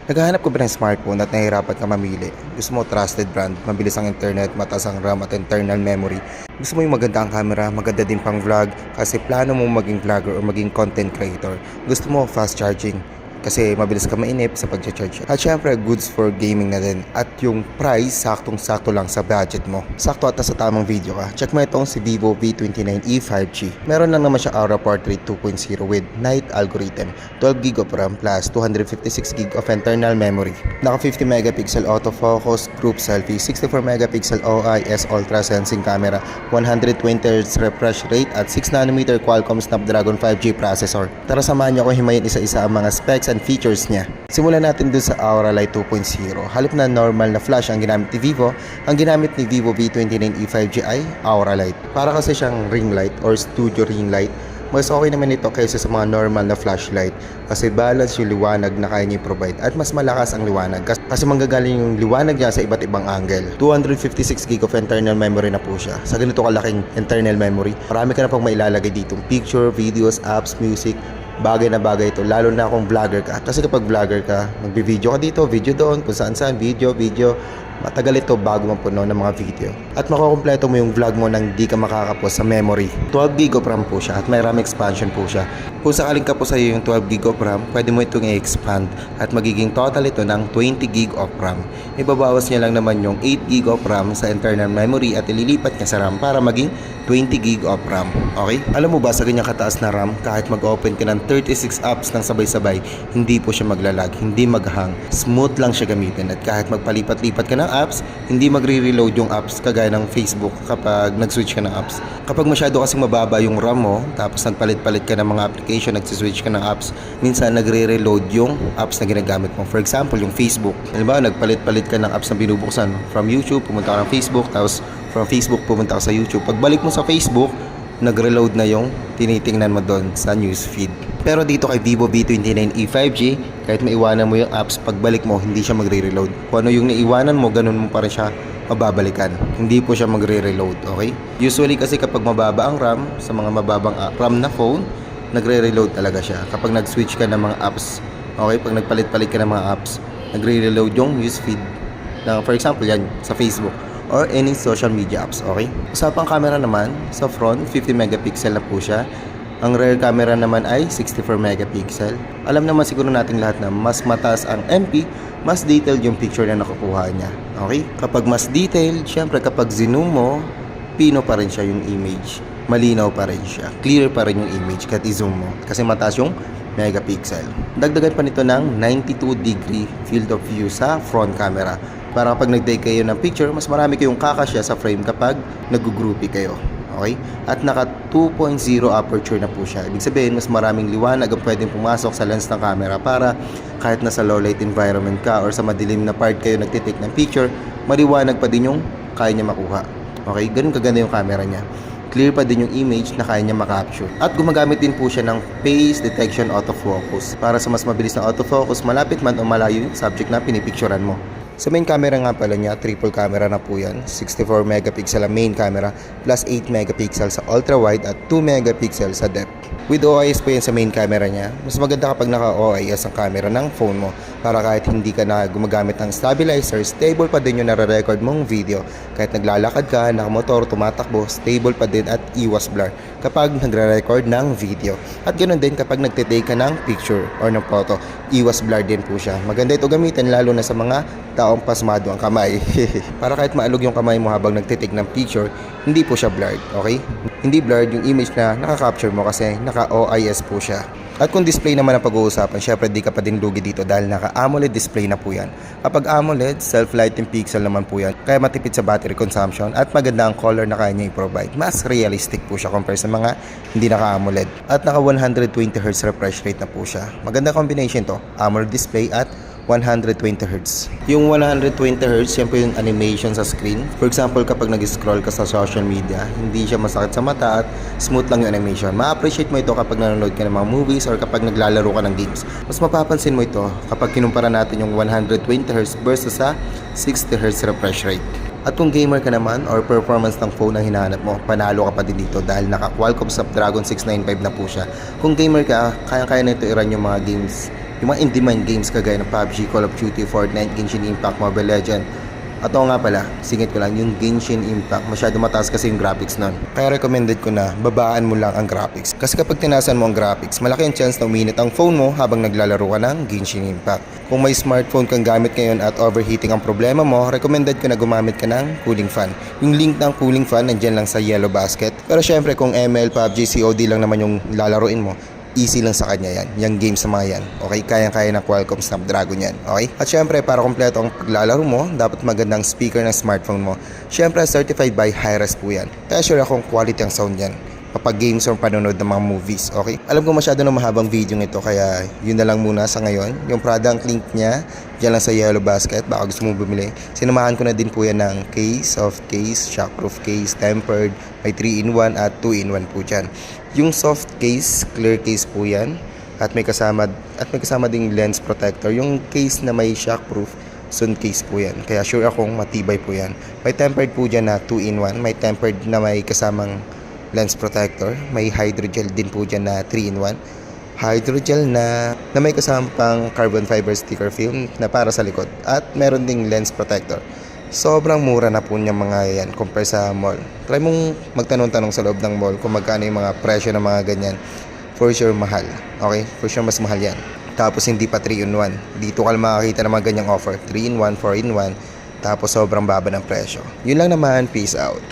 Naghahanap ka ba ng smartphone at nahihirapan ka mamili? Gusto mo trusted brand, mabilis ang internet, mataas ang RAM at internal memory. Gusto mo yung maganda ang camera, maganda din pang vlog kasi plano mo maging vlogger o maging content creator. Gusto mo fast charging kasi mabilis ka mainip sa pag-charge. At syempre, goods for gaming na din. At yung price, saktong-sakto lang sa budget mo. Sakto at sa tamang video ka. Check mo itong si Vivo V29e 5G. Meron lang naman siya Aura Portrait 2.0 with night algorithm, 12GB of RAM plus 256GB of internal memory. Naka 50 megapixel autofocus, group selfie, 64 megapixel OIS ultra sensing camera, 120Hz refresh rate at 6nm Qualcomm Snapdragon 5G processor. Tara samahan niyo ako himayin isa-isa ang mga specs and features niya. Simulan natin dun sa Aura Light 2.0. Halip na normal na flash ang ginamit ni Vivo, ang ginamit ni Vivo V29e 5G ay Aura Light. Para kasi siyang ring light or studio ring light. Mas okay naman ito kaysa sa mga normal na flashlight kasi balance yung liwanag na kaya niya i-provide at mas malakas ang liwanag kasi manggagaling yung liwanag niya sa iba't ibang angle. 256GB of internal memory na po siya. Sa ganito kalaking internal memory, marami ka na pang mailalagay ditong picture, videos, apps, music. Bagay na bagay ito, lalo na kung vlogger ka. Kasi kapag vlogger ka, magbi-video ka dito, video doon, kung saan-saan, video. Matagal ito bago mapuno ng mga video. At makukumpleto mo yung vlog mo nang di ka makakapos sa memory. 12GB of RAM po siya at may RAM expansion po siya. Kung sakaling kapos sa iyo yung 12GB of RAM, pwede mo itong i-expand at magiging total ito ng 20GB of RAM. Ibabawas niya lang naman yung 8GB of RAM sa internal memory at ililipat niya sa RAM para maging 20GB of RAM. Okay? Alam mo ba sa ganyang kataas na RAM, kahit mag-open ka ng 36 apps ng sabay-sabay, hindi po siya maglalag, hindi maghang. Smooth lang siya gamitin at kahit magpalipat-lipat ka ng apps, hindi magre-reload yung apps kagaya ng Facebook kapag nag-switch ka ng apps. Kapag masyado kasing mababa yung RAM mo, tapos nagpalit-palit ka ng mga application, nag-switch ka ng apps, minsan nagre-reload yung apps na ginagamit mo. For example, yung Facebook. Halimbawa, nagpalit-palit ka ng apps na binubuksan. From YouTube, pumunta ka ng Facebook, tapos from Facebook, pumunta ka sa YouTube. Pagbalik mo sa Facebook, nag-reload na yung tinitingnan mo doon sa newsfeed. Pero dito kay Vivo V29e 5G, kahit maiwanan mo yung apps, pagbalik mo, hindi siya magre-reload. Kung ano yung naiwanan mo, ganun mo pa rin siya mababalikan. Hindi po siya magre-reload, okay? Usually kasi kapag mababa ang RAM, sa mga mababang RAM na phone, nagre-reload talaga siya. Kapag nag-switch ka ng mga apps, okay? Pag nagpalit-palit ka ng mga apps, nagre-reload yung newsfeed. For example, yan, sa Facebook or any social media apps, okay? Usapang camera naman, sa front, 50 megapixel na po siya. Ang rear camera naman ay 64 megapixel. Alam naman siguro natin lahat na mas mataas ang MP, mas detailed yung picture na nakukuha niya. Okay? Kapag mas detailed, syempre kapag zoom mo, pino pa rin siya yung image. Malinaw pa rin siya. Clear pa rin yung image kahit i-zoom mo. Kasi mataas yung megapixel. Dagdagan pa nito ng 92-degree field of view sa front camera. Para kapag nag-take kayo ng picture, mas marami kayong kakasya sa frame kapag nag-groupie kayo. Okay? At naka 2.0 aperture na po siya. Ibig sabihin, mas maraming liwanag ang pwedeng pumasok sa lens ng camera para kahit nasa low light environment ka or sa madilim na part kayo nagtitake ng picture, maliwanag pa din yung kaya niya makuha. Okay? Ganun kaganda yung camera niya. Clear pa din yung image na kaya niya makapture. At gumagamit din po siya ng face detection autofocus para sa mas mabilis na autofocus, malapit man o malayo yung subject na pinipicturan mo. Sa main camera nga pala niya, triple camera na po yan. 64 megapixel ang main camera plus 8 megapixel sa ultra wide at 2 megapixel sa depth. With OIS po yan sa main camera niya. Mas maganda kapag naka-OIS ang camera ng phone mo para kahit hindi ka na gumagamit ng stabilizer, stable pa din yung nare-record mong video. Kahit naglalakad ka, nakamotor, tumatakbo, stable pa din at iwas blur kapag nagre-record ng video. At ganoon din kapag nagtitake ka ng picture or ng photo, iwas blur din po siya. Maganda ito gamitin lalo na sa mga taong pasmado ang kamay. Para kahit maalog yung kamay mo habang nagtitake ng picture, hindi po siya blurred, okay? Hindi blurred yung image na nakaka-capture mo kasi naka-OIS po siya. At kung display naman ang pag-uusapan, syempre di ka pa din lugi dito dahil naka-AMOLED display na po yan. Kapag AMOLED, self-lighting pixel naman po yan, kaya matipid sa battery consumption at maganda ang color na kaya niya i-provide. Mas realistic po siya compare sa mga hindi naka-AMOLED. At naka 120Hz refresh rate na po siya. Maganda combination to, AMOLED display at 120Hz. Yung 120Hz, yan po yung animation sa screen. For example, kapag nag-scroll ka sa social media, hindi siya masakit sa mata at smooth lang yung animation. Ma-appreciate mo ito kapag nanonood ka ng mga movies or kapag naglalaro ka ng games. Mas mapapansin mo ito kapag kinumpara natin yung 120Hz versus sa 60Hz refresh rate. At kung gamer ka naman or performance ng phone ang hinahanap mo, panalo ka pa din dito dahil naka Qualcomm Snapdragon 695 na po siya. Kung gamer ka, kaya-kaya na ito i-run yung mga games, yung mga in-demand games kagaya ng PUBG, Call of Duty, Fortnite, Genshin Impact, Mobile Legends. At oo nga pala, singit ko lang, yung Genshin Impact, masyado mataas kasi yung graphics nun. Kaya recommended ko na babaan mo lang ang graphics. Kasi kapag tinasan mo ang graphics, malaki ang chance na uminit ang phone mo habang naglalaro ka ng Genshin Impact. Kung may smartphone kang gamit ngayon at overheating ang problema mo, recommended ko na gumamit ka ng cooling fan. Yung link ng cooling fan nandyan lang sa yellow basket. Pero syempre kung ML, PUBG, COD lang naman yung lalaroin mo, easy lang sa kanya yan. Yung games sa mga yan. Okay? Kayang-kaya ng Qualcomm Snapdragon yan. Okay? At syempre, para kompleto ang paglalaro mo, dapat magandang speaker ng smartphone mo. Syempre, certified by Hi-Res po yan. Kaya sure akong quality ang sound yan. Kapag games or panonood ng mga movies. Okay? Alam ko masyado na mahabang video ito, kaya yun na lang muna sa ngayon. Yung product link niya, dyan lang sa yellow basket. Baka gusto mong bumili. Sinamahan ko na din po yan ng case, soft case, shockproof case, tempered, may 3-in-1 at 2-in-1 po dyan. Yung soft case, clear case po yan. At may kasama ding lens protector. Yung case na may shockproof, sun case po yan. Kaya sure akong matibay po yan. May tempered po dyan na 2-in-1. May tempered na may kasamang lens protector. May hydrogel din po dyan na 3-in-1. Hydrogel na may kasamang pang carbon fiber sticker film na para sa likod. At meron ding lens protector. Sobrang mura na po niya mga yan compare sa mall. Try mong magtanong-tanong sa loob ng mall kung magkano yung mga presyo ng mga ganyan. For sure mahal. Okay? For sure mas mahal yan. Tapos hindi pa 3-in-1. Dito ka makakita ng mga ganyang offer. 3-in-1, 4-in-1. Tapos sobrang baba ng presyo. Yun lang naman. Peace out.